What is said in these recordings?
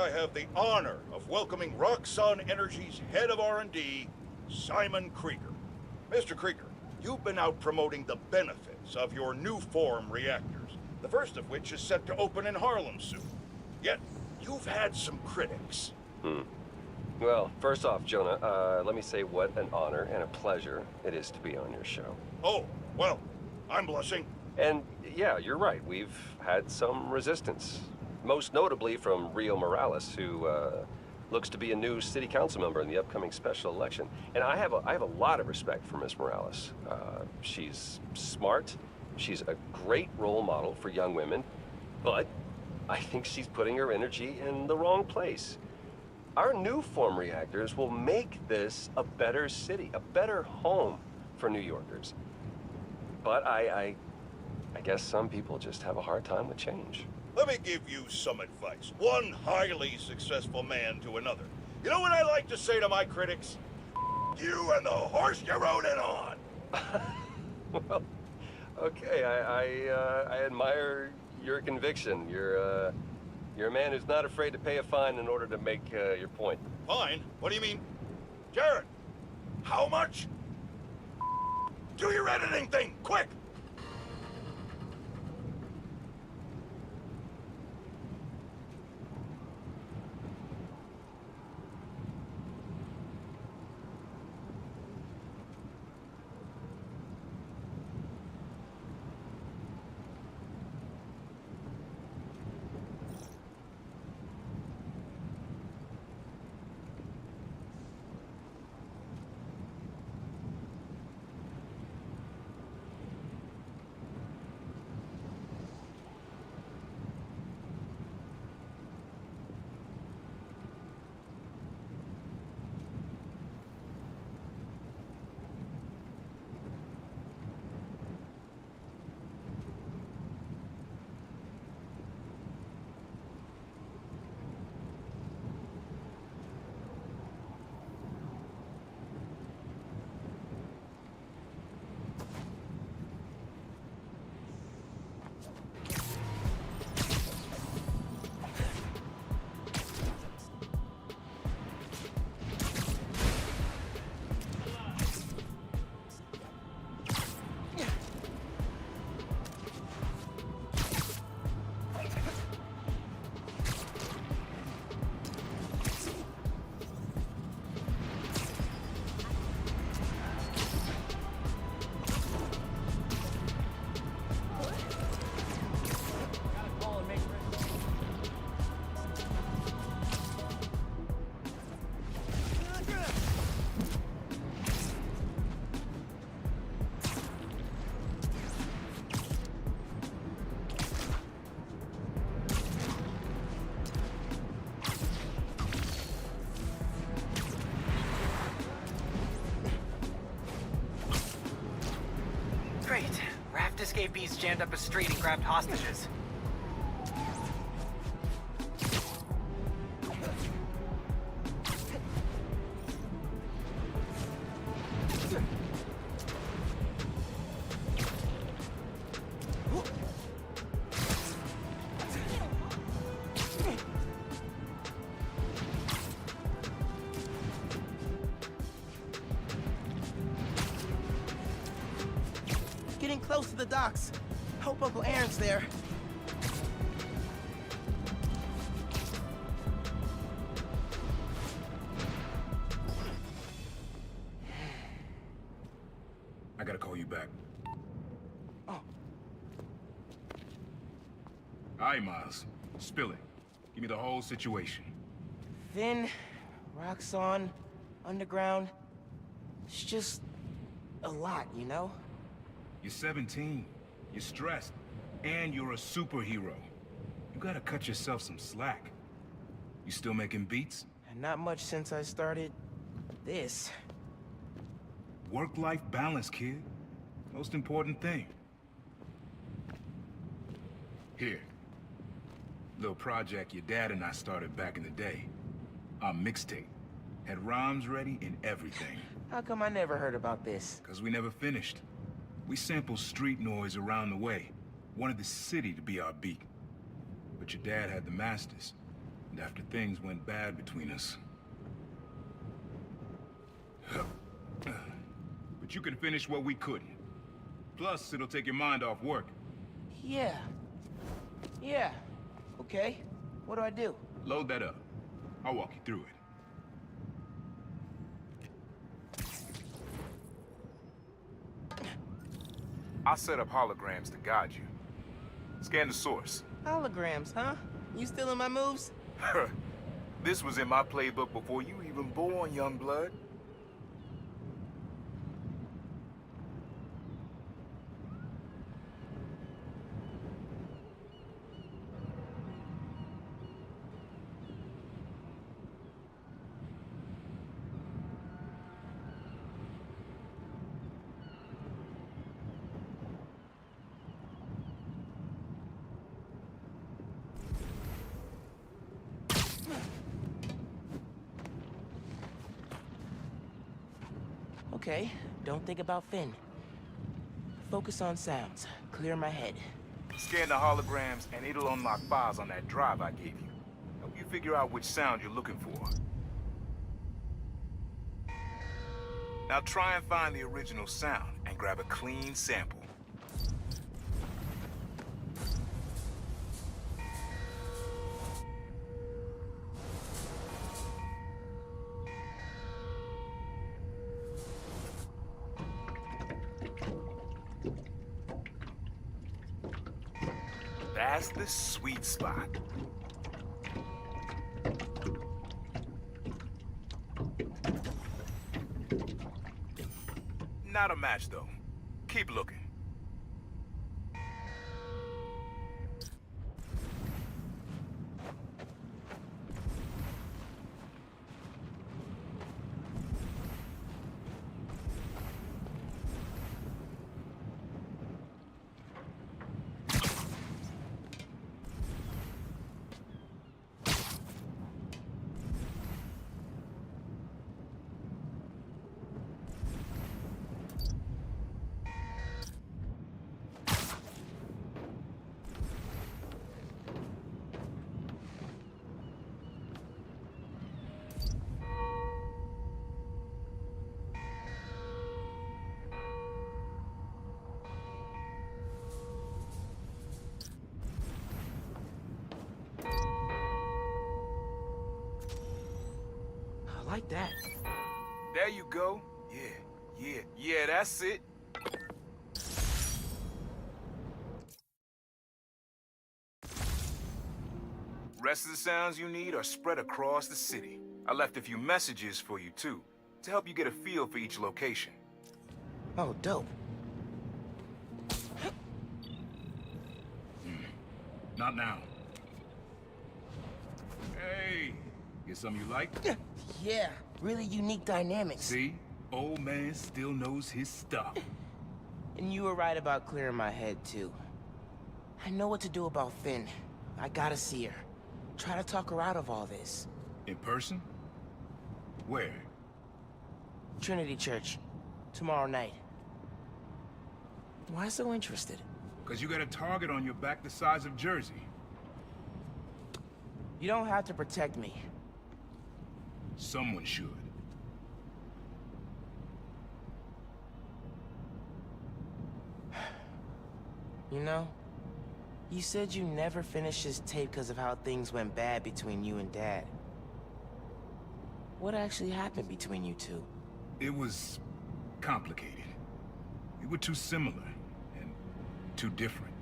I have the honor of welcoming Roxxon Energy's head of R&D, Simon Krieger. Mr. Krieger, you've been out promoting the benefits of your new form reactors, the first of which is set to open in Harlem soon. Yet, you've had some critics. Well, first off, Jonah, let me say what an honor and a pleasure it is to be on your show. Oh, well, I'm blushing. And yeah, you're right. We've had some resistance. Most notably from Rio Morales, who looks to be a new city council member in the upcoming special election. And I have a lot of respect for Miss Morales. She's smart. She's a great role model for young women. But I think she's putting her energy in the wrong place. Our new form reactors will make this a better city, a better home for New Yorkers. But I guess some people just have a hard time with change. Let me give you some advice. One highly successful man to another. You know what I like to say to my critics? You and the horse you rode in on! Well, okay, I admire your conviction. You're a man who's not afraid to pay a fine in order to make your point. Fine? What do you mean? Jared, how much? Do your editing thing, quick! Great. Raft escapees jammed up a street and grabbed hostages. Getting close to the docks. Hope Uncle Aaron's there. I gotta call you back. Oh. All right, Miles. Spill it. Give me the whole situation. Finn, Roxxon, underground. It's just a lot, you know? You're 17. You're stressed. And you're a superhero. You gotta cut yourself some slack. You still making beats? And not much since I started this. Work-life balance, kid. Most important thing. Here. Little project your dad and I started back in the day. Our mixtape. Had rhymes ready and everything. How come I never heard about this? 'Cause we never finished. We sampled street noise around the way. Wanted the city to be our beat. But your dad had the masters. after things went bad between us. But you can finish what we couldn't. Plus, it'll take your mind off work. Yeah. Yeah. Okay. What do I do? Load that up. I'll walk you through it. I set up holograms to guide you. Scan the source. Holograms, huh? You stealing my moves? This was in my playbook before you even born, young blood. Okay, don't think about Finn. Focus on sounds. Clear my head. Scan the holograms and it'll unlock files on that drive I gave you. Help you figure out which sound you're looking for. Now try and find the original sound and grab a clean sample. That's the sweet spot. Not a match, though. Keep looking. I like that. There you go. Yeah, that's it. Rest of the sounds you need are spread across the city. I left a few messages for you, too, to help you get a feel for each location. Oh, dope. Not now. Hey, get something you like? Yeah, really unique dynamics. See? Old man still knows his stuff. And you were right about clearing my head, too. I know what to do about Finn. I gotta see her. Try to talk her out of all this. In person? Where? Trinity Church. Tomorrow night. Why so interested? Because you got a target on your back the size of Jersey. You don't have to protect me. Someone should. You know, you said you never finished this tape because of how things went bad between you and Dad. What actually happened between you two? It was complicated. We were too similar and too different.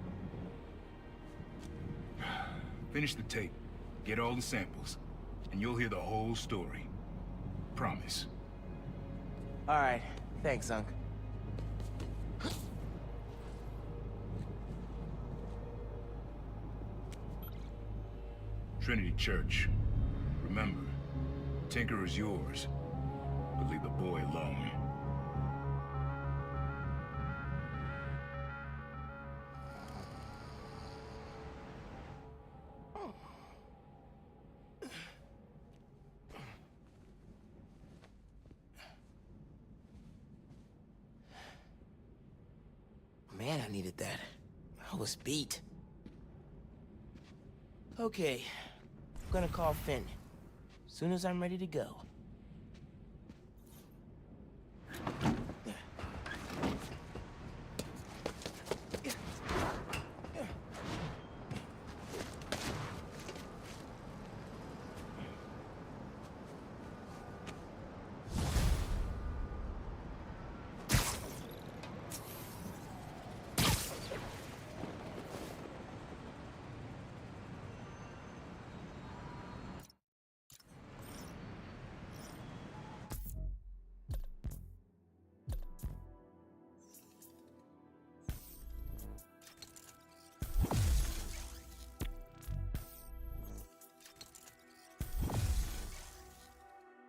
Finish the tape, get all the samples, and you'll hear the whole story. Promise. All right, thanks, Unc. Trinity Church. Remember, Tinker is yours, but leave the boy alone. Man, I needed that. I was beat. Okay, I'm gonna call Finn. As soon as I'm ready to go.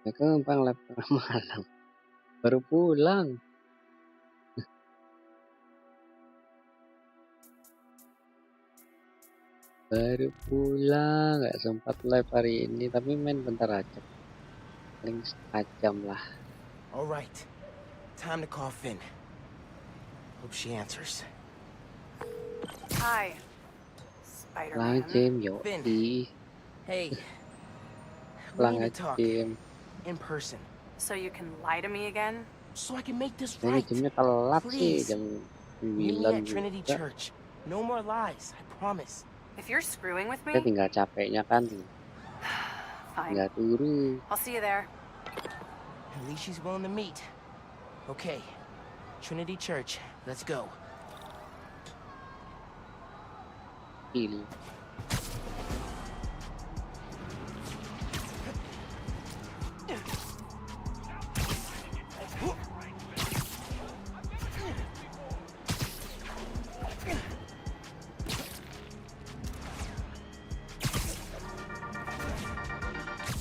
Mereka numpang lab tengah malam. Baru pulang. Baru pulang, nggak sempat live hari ini, tapi main bentar aja. Paling setengah jam lah. Alright. Time to call Finn. Hope she answers. Hi, Lang Spider-Man. Jim, yo Finn. di Hey. We Lang need to talk. Jim. In person. So you can lie to me again? So I can make this Ini right. Jimnya telat sih, Please. jam Meet me 9 at Trinity juga. Church. No more lies, I promise. If you're screwing with Kita me, tinggal capeknya kan, fine. tinggal turu. I'll see you there. At least she's willing to meet. Okay. Trinity Church. Let's go. Kill.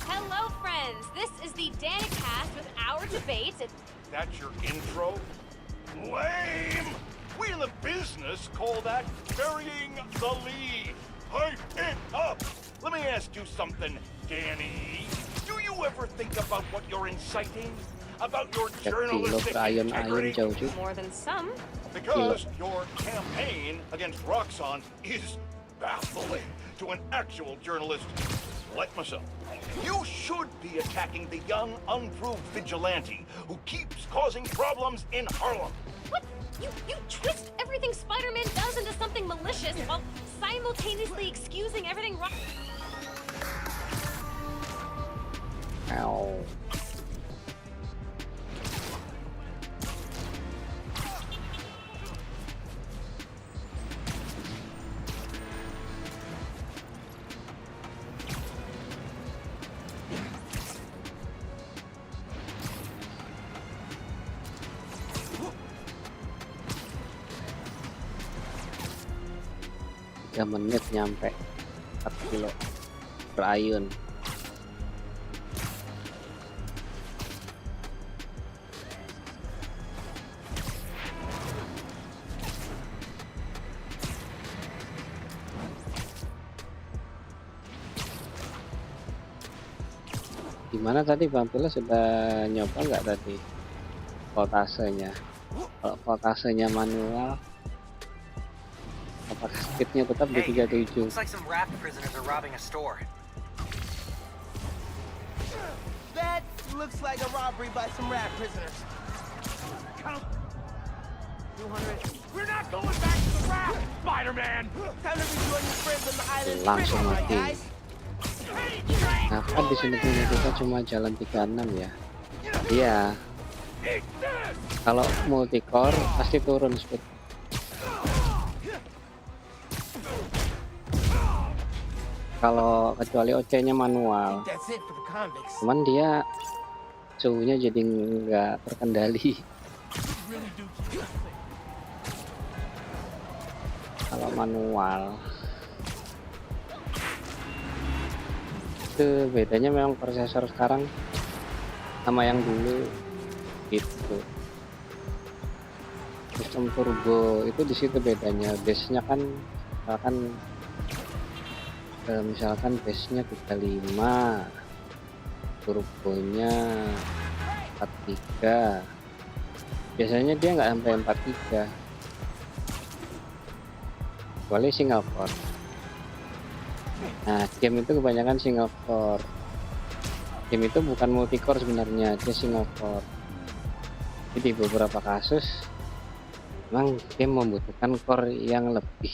Hello, friends. This is the Danicast with our debate. That's your intro? Lame! We in the business call that burying the lead. Hype it up! Let me ask you something, Danny. Do you ever think about what you're inciting? About your Kilo journalistic ayun-ayun integrity? jauh juga. More than some. Because your campaign against Roxxon is baffling to an actual journalist like myself. You should be attacking the young, unproved vigilante who keeps causing problems in Harlem. What? You twist everything Spider-Man does into something malicious while simultaneously excusing everything wrong. Ow. Menit nyampe 4 kilo per ayun. Gimana tadi Bang Pila sudah nyoba nggak tadi voltasenya? Kalau voltasenya manual, apakah speednya tetap di 37? Looks like some raft prisoners are robbing a store. That looks like a robbery by some rat prisoners. Count 200. We're not going back to the raft, Spider-Man! Time to rejoin your friends on the island. Langsung Prison, my mati. guys. Nah, kan di sini punya kita cuma jalan 36 ya. Iya. Kalau multicore pasti turun speed. Kalau kecuali OC-nya manual. That's it for the convicts. Cuman dia suhunya jadi nggak terkendali. Kalau manual itu bedanya memang prosesor sekarang sama yang dulu gitu. Sistem turbo itu di situ bedanya. Base-nya kan misalkan base-nya 35, turbonya 43. Biasanya dia nggak sampai 43 kecuali single core. Nah, game itu kebanyakan single core. Game itu bukan multi core sebenarnya, dia single core. Jadi beberapa kasus memang game membutuhkan core yang lebih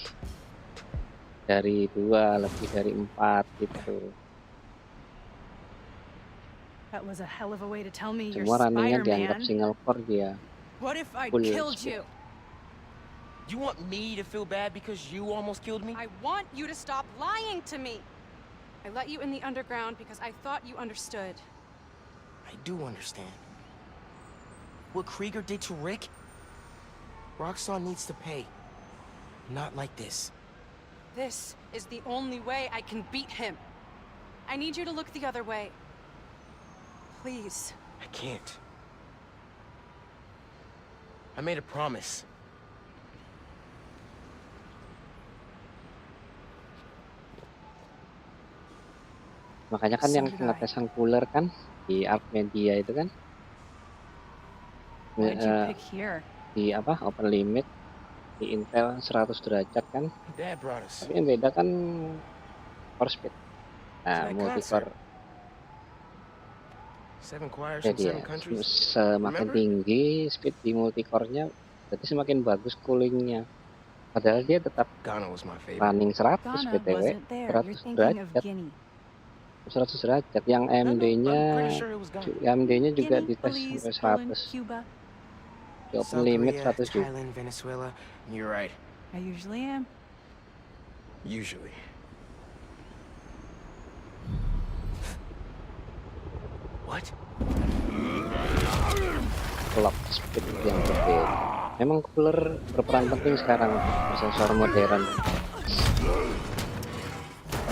dari 2, lebih dari 4 gitu. That was a hell of a way to tell me you're Semua runningnya dianggap Spider-Man. single core dia. What if I Full killed speed. you? You want me to feel bad because you almost killed me? I want you to stop lying to me. I let you in the underground because I thought you understood. I do understand. What Krieger did to Rick? Roxxon needs to pay. Not like this. This is the only way I can beat him. I need you to look the other way. Please. I can't. I made a promise. Makanya kan yang ngetesang cooler kan di Art Media itu kan Why did you pick here? di apa open limit di Intel 100 derajat kan, Dad brought us. tapi yang beda kan core speed. Nah, Like multi concert. core 7 choirs from jadi ya 7 countries. semakin Remember? tinggi speed di multi core-nya berarti semakin bagus coolingnya. Padahal dia tetap Ghana was my favorite. running 100 Ghana BTW, wasn't there. You're 100 thinking of derajat, Guinea. 100 derajat. Yang No, no, AMD-nya I'm pretty sure it was Ghana. AMD-nya juga Guinea, dites Belize, sampai Poland, 100. Cuba. Di open South limit Korea, 100 juga. Thailand, Venezuela. You're right. I usually am. Usually. What? Clock speed yang berbeda. Memang cooler berperan penting sekarang prosesor modern.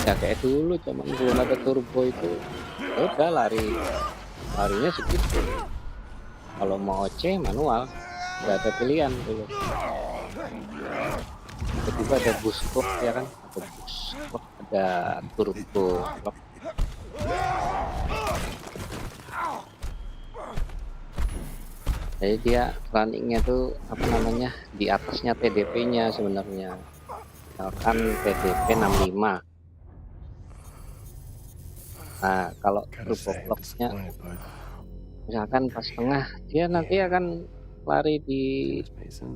Ya kayak dulu cuman belum ada turbo itu ya udah larinya segitu. Kalau mau OC manual nggak ada pilihan dulu. Tiba-tiba ada boost clock ya kan, ada boost clock, ada turbo clock. Jadi dia runningnya tuh apa namanya di atasnya TDP-nya sebenarnya. Misalkan TDP 65. Nah kalau turbo clock-nya misalkan pas tengah, dia nanti akan lari di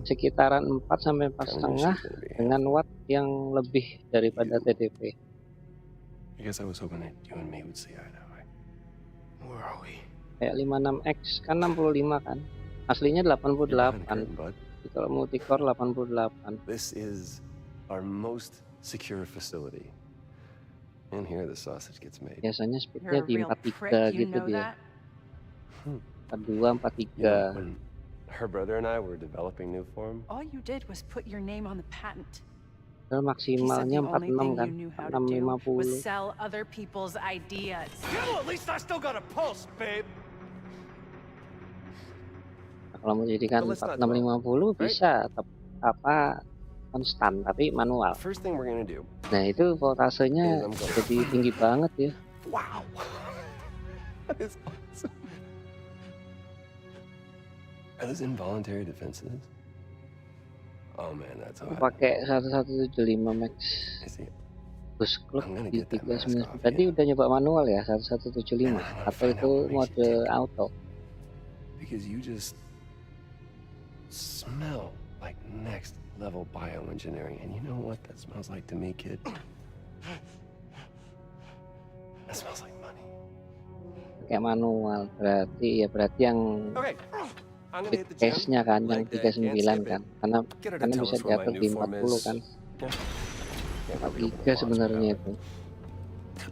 sekitaran 4 sampai 4,5 dengan watt yang lebih daripada TDP. Where are we? Kayak 56X kan 65 kan. Aslinya 88. Jadi kalau multicore 88. This is our most secure facility. And here the sausage gets made. Biasanya You're speednya a di real 43 prick, you gitu know dia. that? 42, 43. When her brother and I were developing new form, All you did was put your name on the patent. Padahal He said maksimalnya the only 46 thing kan. you knew how to do was 650. sell other people's ideas. Well, at least I still got a pulse, babe. Nah, kalau mau jadikan But let's not 4650 bisa apa konstan tapi manual. first thing we're gonna do. Nah itu voltasenya jadi tinggi banget ya. Wow. That is awesome. Are those involuntary defenses? Oh man, that's Aku hot. pakai 1175 Max I see. boost clock I'm gonna di get that mask 39. off, Tadi yeah. udah nyoba manual ya 1175 atau itu mode auto. Because you just smell like next level bioengineering. And you know what that smells like to me, kid? That smells like money. Pakai manual berarti yang Okay. I'm gonna hit the gym. case-nya kan yang Like that, 39 can't skip kan. it. Karena Get her to tell bisa us what my diatur new di form 40 is. kan. Yeah. Can't really open the 43 box sebenarnya without itu. it.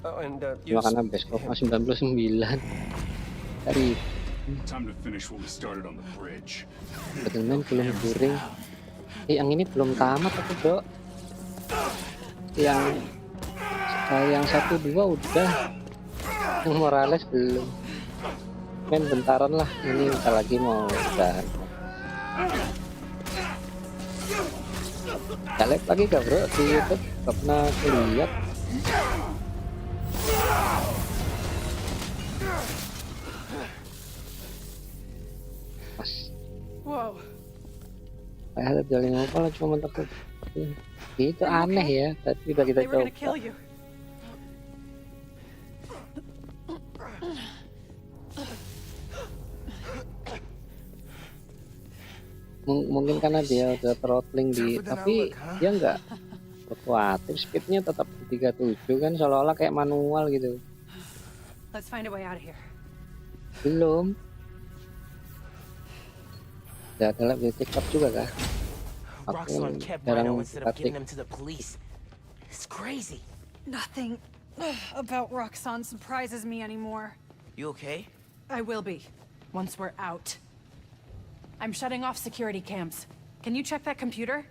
Oh, and Cuma karena base clock 99 dari Time to finish what we started on the bridge. Battleman belum touring. Yang ini belum tamat aku bro. Yang 1-2 udah. Yang Morales belum. Main bentaran lah. Ini bentar lagi mau udah. Live lagi gak bro di YouTube? Gak pernah lihat. Pas Whoa. saya jalan ngobrol cuma mentok itu aneh ya, tapi udah kita They were gonna coba. kill you. Mungkin karena dia udah throttling di, tapi dia nggak fluktuatif, speednya tetap di 37 kan, seolah-olah kayak manual gitu. Let's find a way out of here. Belum. Udah ada basic up juga kah? Roxanne kept Rhino instead of getting him to the police. It's crazy. Nothing about Roxanne surprises me anymore. You okay? I will be, once we're out. I'm shutting off security cams. Can you check that computer?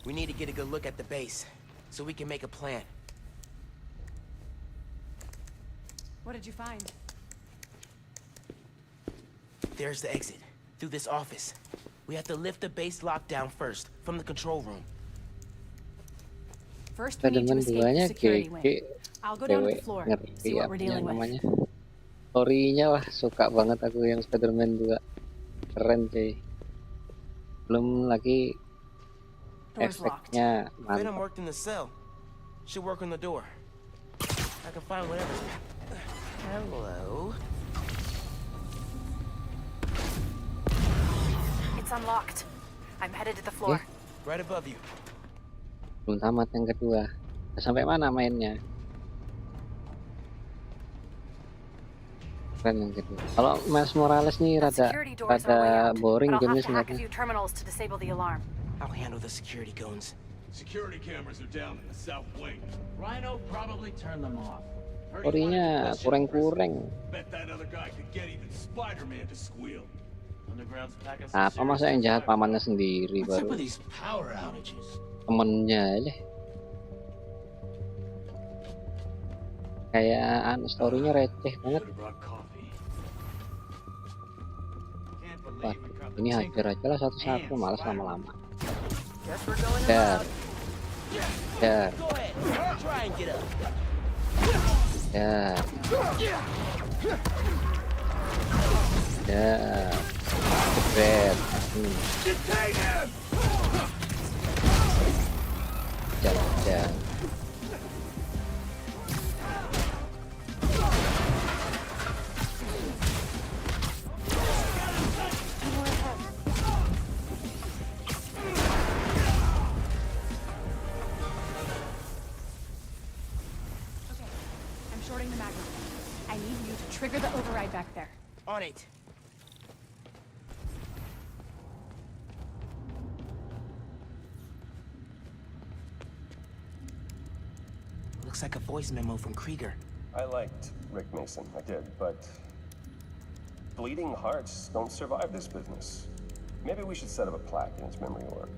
We need to get a good look at the base, so we can make a plan. What did you find? There's the exit, through this office. We have to lift the base lockdown first, from the control room. First, we need to escape the security wing. I'll go down to the floor, see what we're dealing with. Story-nya wah, suka banget aku yang Spider-Man 2. Keren sih. Belum lagi efeknya Venom mantap. worked in the cell. Should work on the door. I can find whatever. Hello. It's unlocked. I'm headed to the floor. Right above you. Belum tamat yang kedua. Sampai mana mainnya? Keren yang kedua. Kalau Miles Morales nih rada boring gamenya sebenarnya. I'll handle the security cones. Security cameras are down in the south wing. Rhino probably turned them off. Story-nya kurang-kurang. Bet that other guy could get even Spider-Man to squeal. Apa masa yang jahat pamannya sendiri baru temennya aja. Kayak story-nya receh banget. Wah, ini hajar aja lah satu-satu, malas lama-lama. Dar. Dar. Dar. Dar. Jebret. Jalan-jalan. Trigger the override back there. On it. Looks like a voice memo from Krieger. I liked Rick Mason, I did, but bleeding hearts don't survive this business. Maybe we should set up a plaque in his memory or...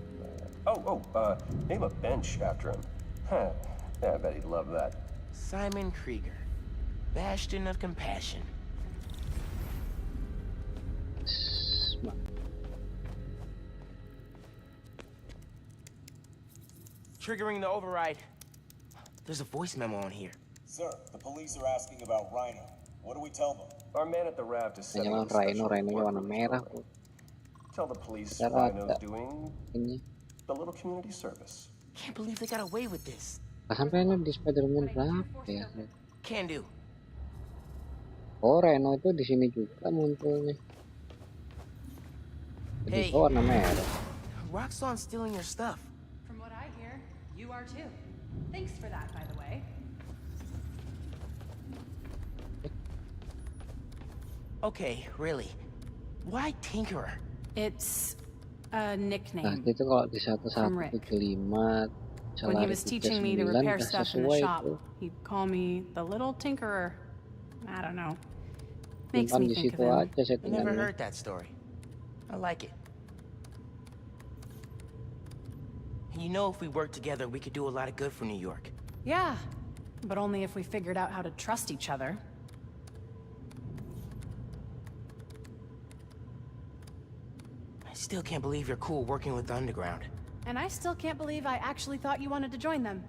name a bench after him. Huh, yeah, I bet he'd love that. Simon Krieger. Bastion of compassion. Triggering the override. There's a voice memo on here. Sir, the police are asking about Rhino. What do we tell them? Our man at the raft is setting up Rhino warna merah. Tell the police Rhino's doing the little community service. Can't believe they got away with this. Sampai di Spider-Man berapa ya? Can do. Oh, Rhino itu di sini juga munculnya. Jadi warna merah. Roxanne's stealing your stuff. From what I hear, you are too. Thanks for that, by the way. Okay, really. Why Tinkerer? It's a nickname. Nah, itu kalau di 1175 when he was teaching me to repair stuff in the shop, he'd call me the little tinkerer. I don't know. Makes me think of him. I never heard that story. I like it. You know, if we work together, we could do a lot of good for New York. Yeah, but only if we figured out how to trust each other. I still can't believe you're cool working with the Underground. And I still can't believe I actually thought you wanted to join them.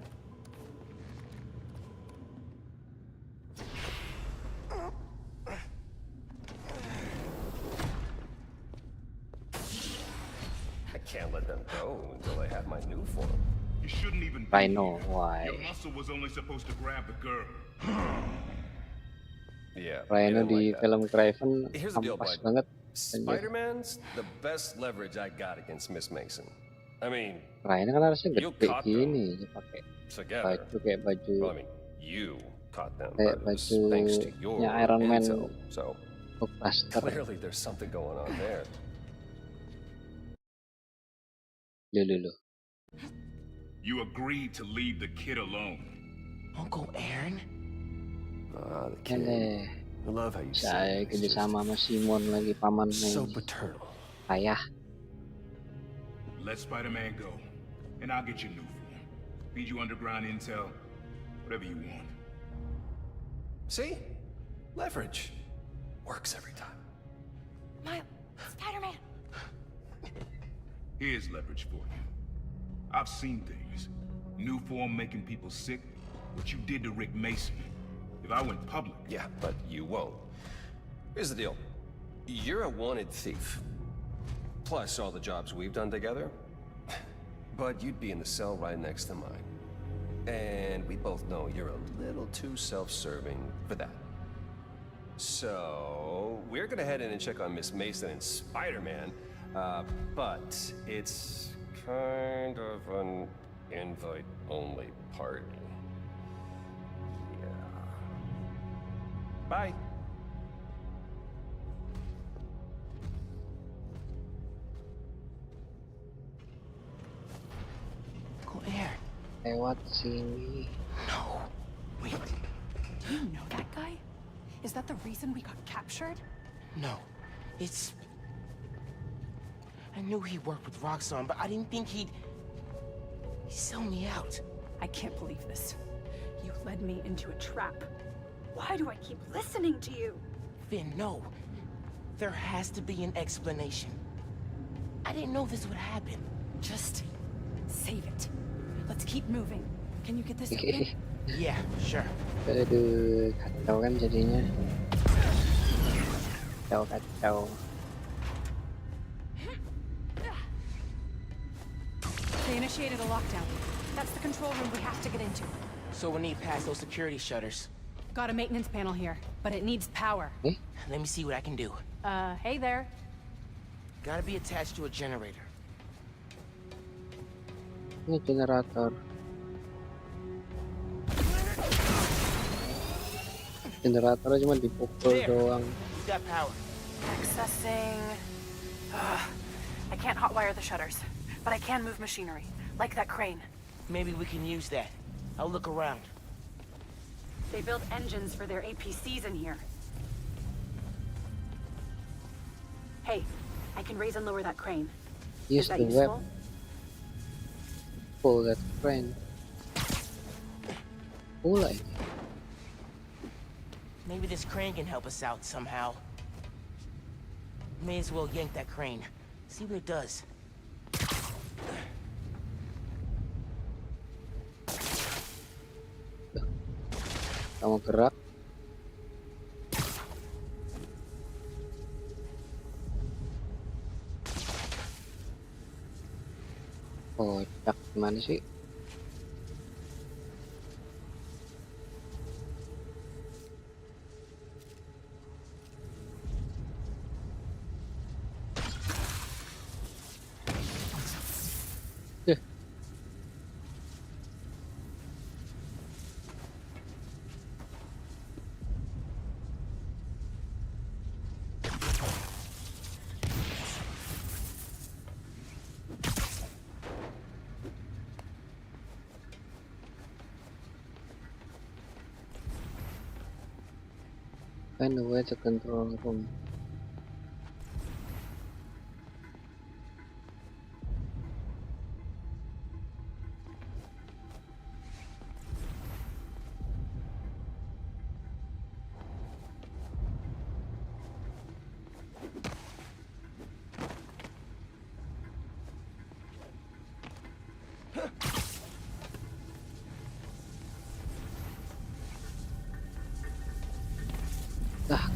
I can't let them go until I have my new form. You shouldn't even I know why. Your muscle was only supposed to grab the girl. Yeah. Rhino di film Craven ampas banget. Spider-Man's the best leverage I got against Miss Mason. I mean, Ryan kan harusnya you gede caught gini, them dia pakai together. baju kayak baju Well, I mean, you caught them, kayak but it was thanks to your bajunya Iron Man intel. So Hulkbuster. clearly there's something going on there. Loh. You agreed to leave the kid alone. Uncle Aaron? Ah, the kid. Ele, I love how you saya say kerja sama Simon lagi paman so nih. paternal. Ayah. Let Spider-Man go, and I'll get you new form. Feed you underground intel, whatever you want. See? Leverage. Works every time. Miles, Spider-Man. Here's leverage for you. I've seen things. New form making people sick. What you did to Rick Mason. If I went public... Yeah, but you won't. Here's the deal. You're a wanted thief. Plus all the jobs we've done together. But you'd be in the cell right next to mine. And we both know you're a little too self-serving for that. So, we're gonna head in and check on Miss Mason and Spider-Man. But it's kind of an invite-only party. Yeah. Bye. Uncle Aaron. Lewat sini. No. Wait. Do you know that guy? Is that the reason we got captured? No. It's... I knew he worked with Roxxon, but I didn't think he'd sell me out. I can't believe this. You led me into a trap. Why do I keep listening to you? Finn, no. There has to be an explanation. I didn't know this would happen. Just save it. Let's keep moving. Can you get this open? Yeah, sure. Aduh, kacau kan jadinya. Kacau. They initiated a lockdown. That's the control room we have to get into. So we need past those security shutters. Got a maintenance panel here, but it needs power. Let me see what I can do. Hey there. Gotta be attached to a generator. Ini generator. Generatornya cuma dipukul doang. You got power. Accessing... I can't hotwire the shutters, but I can move machinery, like that crane. Maybe we can use that. I'll look around. They build engines for their APCs in here. Hey, I can raise and lower that crane. Use Is that the useful? web. Pull that crane. Pull it. Maybe this crane can help us out somehow. May as well yank that crane. See what it does. Kamu gerak. Kocak gimana sih? Find a way to control the room.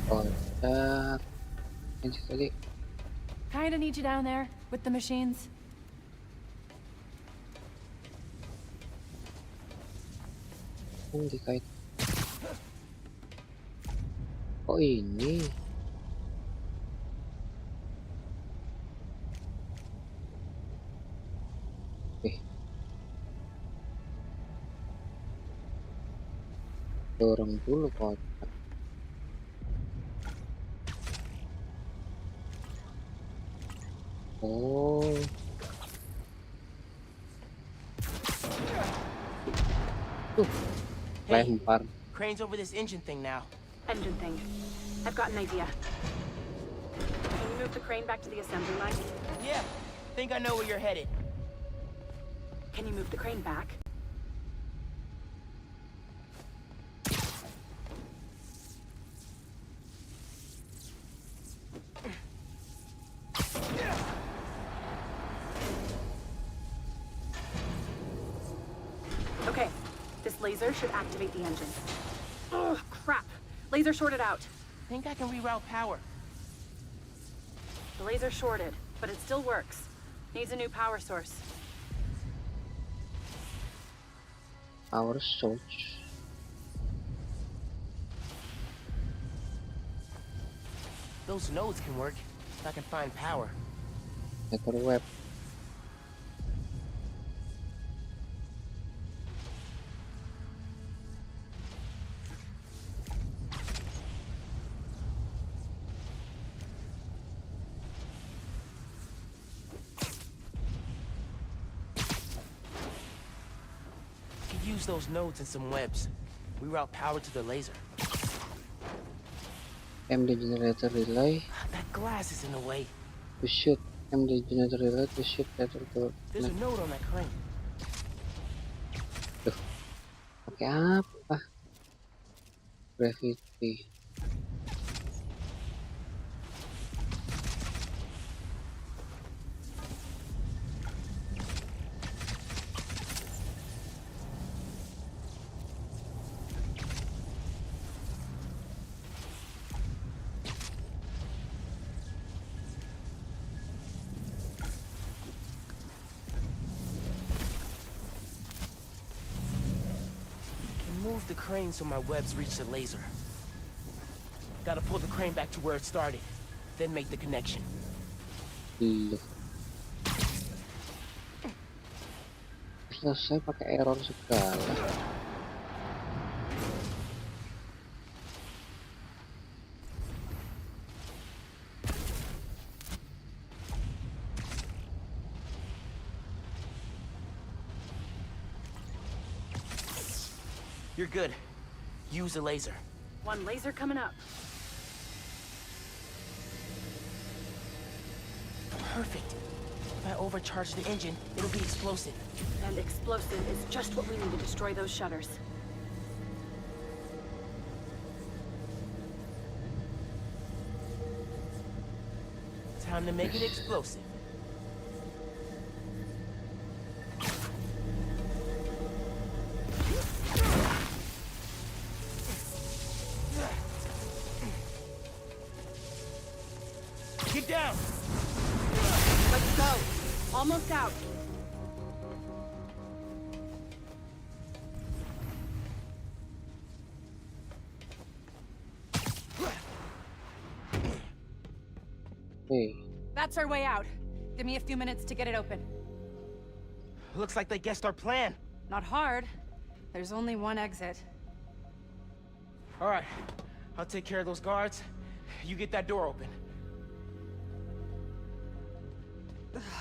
Kocak. Ini tadi. Kinda need you down there with the machines. Dikait. Oh ini. Dorong dulu kotak. Oh. Hey, Lempar. crane's over this engine thing now. Engine thing. I've got an idea. Can you move the crane back to the assembly line? Yeah, think I know where you're headed. Can you move the crane back? Okay, this laser should activate the engine. Oh, crap. Laser shorted out. Think I can reroute power. The laser shorted, but it still works. Needs a new power source. Power source. Those nodes can work if I can find power. Microwave. Use those nodes and some webs. We route power to the laser. MD generator relay That glass is in the way. to shoot. MD generator relay to shoot laser to. There's a node on that crane. Pakai apa? Gravity. Move the crane so my webs reach the laser. Gotta pull the crane back to where it started, then make the connection. Loh. Selesai pakai error segala. You're good. Use the laser. One laser coming up. Perfect. If I overcharge the engine, it'll be explosive. And explosive is just what we need to destroy those shutters. Time to make it explosive. Get down! Let's go. Almost out. Hey. That's our way out. Give me a few minutes to get it open. Looks like they guessed our plan. Not hard. There's only one exit. All right, I'll take care of those guards. You get that door open.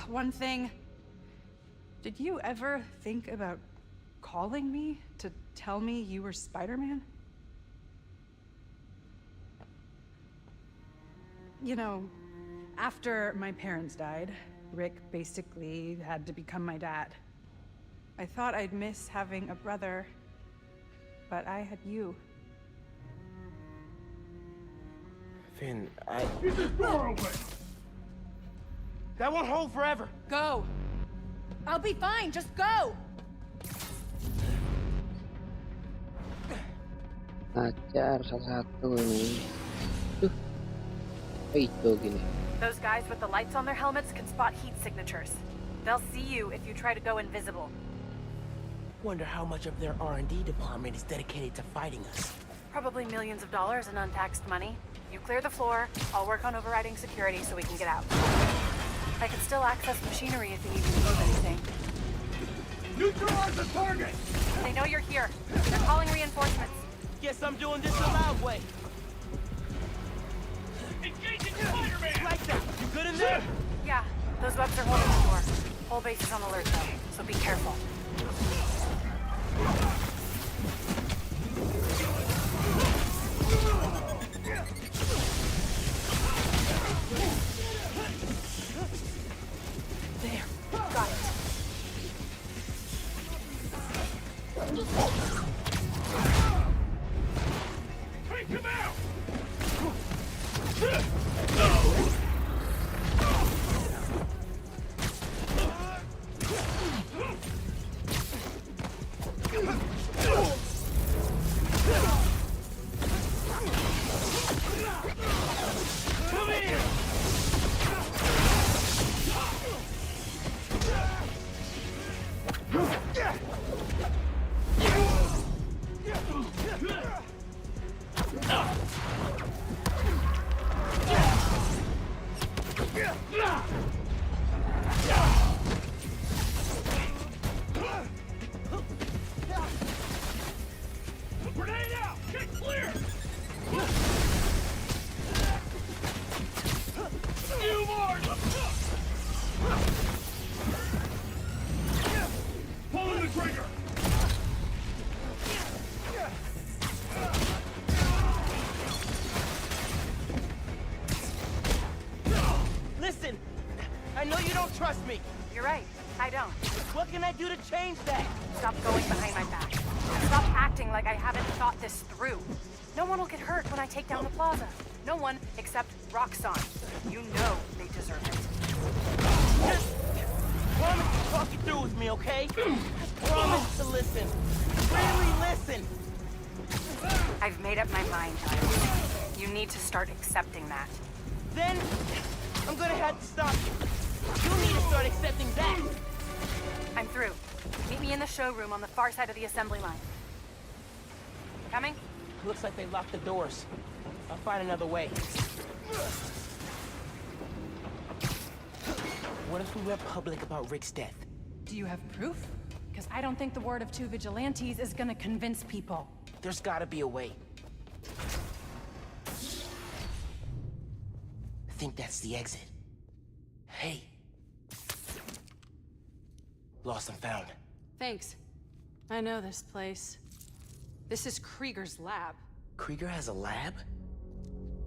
One thing. Did you ever think about calling me to tell me you were Spider-Man? You know, after my parents died, Rick basically had to become my dad. I thought I'd miss having a brother, but I had you. Finn, Keep this door open! that won't hold forever. Go! I'll be fine, just go! Ajar satu-satu ini. Itu gini. Those guys with the lights on their helmets can spot heat signatures. They'll see you if you try to go invisible. Wonder how much of their R&D department is dedicated to fighting us. Probably millions of dollars in untaxed money. You clear the floor, I'll work on overriding security so we can get out. I can still access machinery if you need me to move anything. Neutralize the target! They know you're here. They're calling reinforcements. Guess I'm doing this the loud way. Engaging Spider-Man! Like that. You good in there? Yeah, those webs are holding the door. Whole base is on alert though, so be careful. There, got it. Take him out! Come here! Grenade out! Get clear! Few more! Pulling the trigger! Listen, I know you don't trust me. You're right, I don't. What can I do to change that? Stop going behind my back. Stop acting like I haven't thought this through. No one will get hurt when I take down the plaza. No one except Roxxon. You know they deserve it. Promise to talk it through with me, okay? Promise to listen. Really listen. I've made up my mind, Giles. You need to start accepting that. Then, I'm gonna have to stop you. You need to start accepting that. I'm through. Meet me in the showroom on the far side of the assembly line. Coming? Looks like they locked the doors. I'll find another way. What if we went public about Rick's death? Do you have proof? Because I don't think the word of two vigilantes is gonna convince people. There's gotta be a way. I think that's the exit. Hey. Lost and found. Thanks. I know this place. This is Krieger's lab. Krieger has a lab?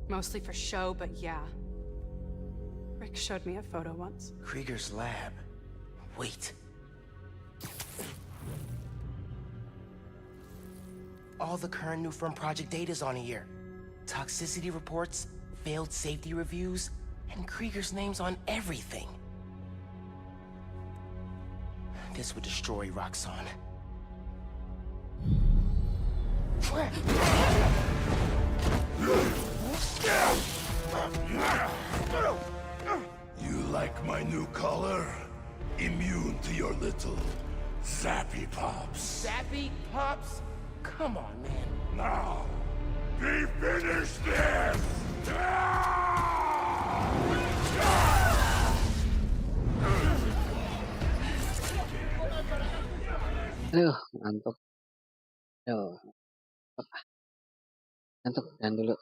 Mostly for show, but yeah. Rick showed me a photo once. Krieger's lab. Wait. All the current new firm project data's on here. Toxicity reports, failed safety reviews, and Krieger's name's on everything. This would destroy Roxxon. You like my new color? Immune to your little zappy pops. Zappy Pops? Come on, man. Now, we finish this! Aduh, ngantuk. Aduh, ngantuk dan dulu.